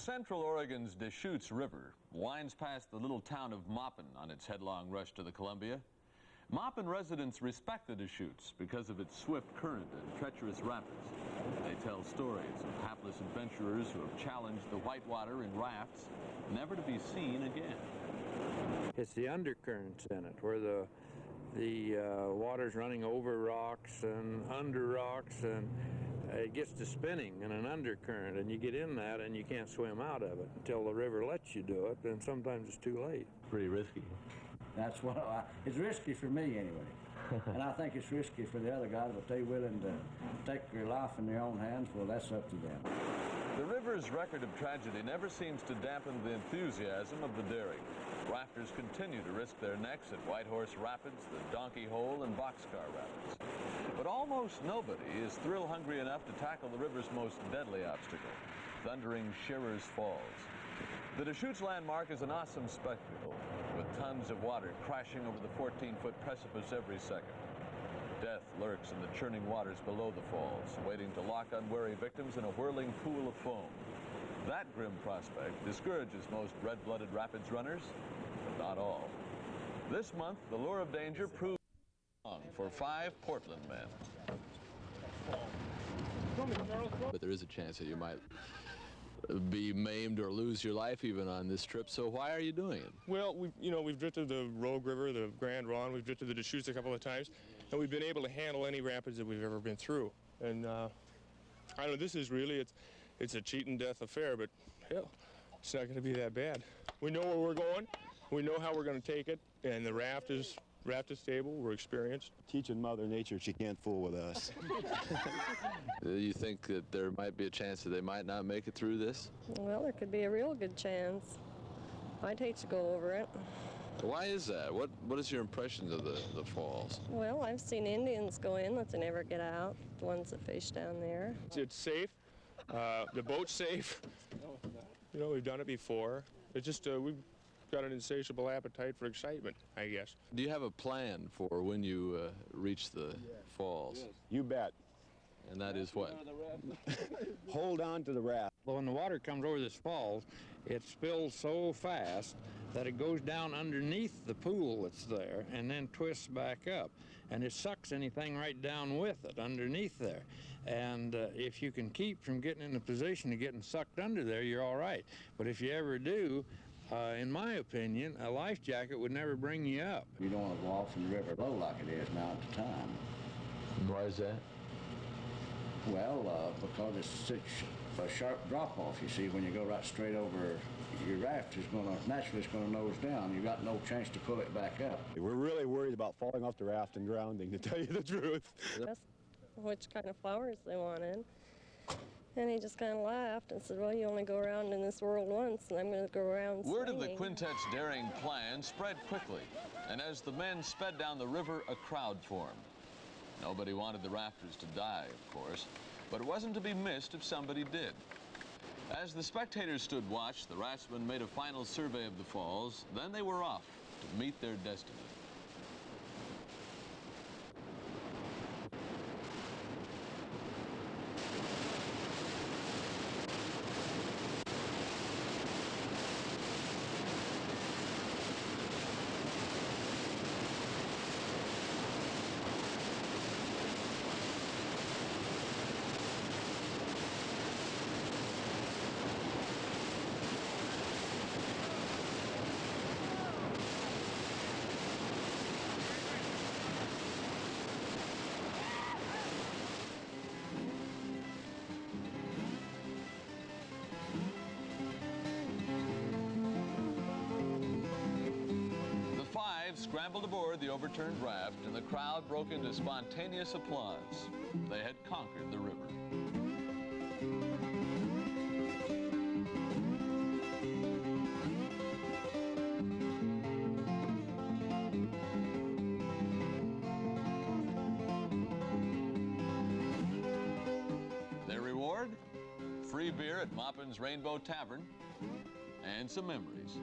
Central Oregon's Deschutes River winds past the little town of Maupin on its headlong rush to the Columbia. Maupin residents respect the Deschutes because of its swift current and treacherous rapids. They tell stories of hapless adventurers who have challenged the whitewater in rafts, never to be seen again. It's the undercurrents in it, where the water's running over rocks and under rocks, and it gets to spinning in an undercurrent, and you get in that and you can't swim out of it until the river lets you do it, and sometimes it's too late. Pretty risky. That's what it's risky for me anyway. And I think it's risky for the other guys, but they're willing to take their life in their own hands. Well, that's up to them. The river's record of tragedy never seems to dampen the enthusiasm of the daring. Rafters continue to risk their necks at Whitehorse Rapids, the Donkey Hole, and Boxcar Rapids. But almost nobody is thrill-hungry enough to tackle the river's most deadly obstacle, thundering Sherars Falls. The Deschutes landmark is an awesome spectacle, with tons of water crashing over the 14-foot precipice every second. Death lurks in the churning waters below the falls, waiting to lock unwary victims in a whirling pool of foam. That grim prospect discourages most red-blooded rapids runners, but not all. This month, the lure of danger proved wrong for 5 Portland men. But there is a chance that you might be maimed or lose your life even on this trip. So why are you doing it? Well, we've drifted the Rogue River, the Grand Ronde, we've drifted the Deschutes a couple of times, and we've been able to handle any rapids that we've ever been through. And I don't know, this is really, it's a cheating death affair, but hell, it's not going to be that bad. We know where we're going, we know how we're going to take it, and the raft is stable, we're experienced. Teaching Mother Nature she can't fool with us. You think that there might be a chance that they might not make it through this? Well, there could be a real good chance. I'd hate to go over it. Why is that? What is your impression of the falls? Well, I've seen Indians go in that they never get out, the ones that fish down there. It's safe, the boat's safe. We've done it before. It's just, we've got an insatiable appetite for excitement, I guess. Do you have a plan for when you reach the falls? Yes. You bet. And that is what? Hold on to the raft. When the water comes over this falls, it spills so fast that it goes down underneath the pool that's there and then twists back up. And it sucks anything right down with it underneath there. And if you can keep from getting in a position of getting sucked under there, you're all right. But if you ever do, in my opinion, a life jacket would never bring you up. You don't want to go off in the river low like it is now at the time. And why is that? Well, because it's such a sharp drop-off, you see, when you go right straight over your raft, it's naturally going to nose down. You've got no chance to pull it back up. We're really worried about falling off the raft and drowning, to tell you the truth. That's which kind of flowers they wanted. And he just kind of laughed and said, well, you only go around in this world once, and I'm going to go around Word swinging. of the quintet's daring plan spread quickly, and as the men sped down the river, a crowd formed. Nobody wanted the rafters to die, of course, but it wasn't to be missed if somebody did. As the spectators stood watch, the raftsmen made a final survey of the falls, then they were off to meet their destiny. Scrambled aboard the overturned raft, and the crowd broke into spontaneous applause. They had conquered the river. Their reward? Free beer at Maupin's Rainbow Tavern and some memories.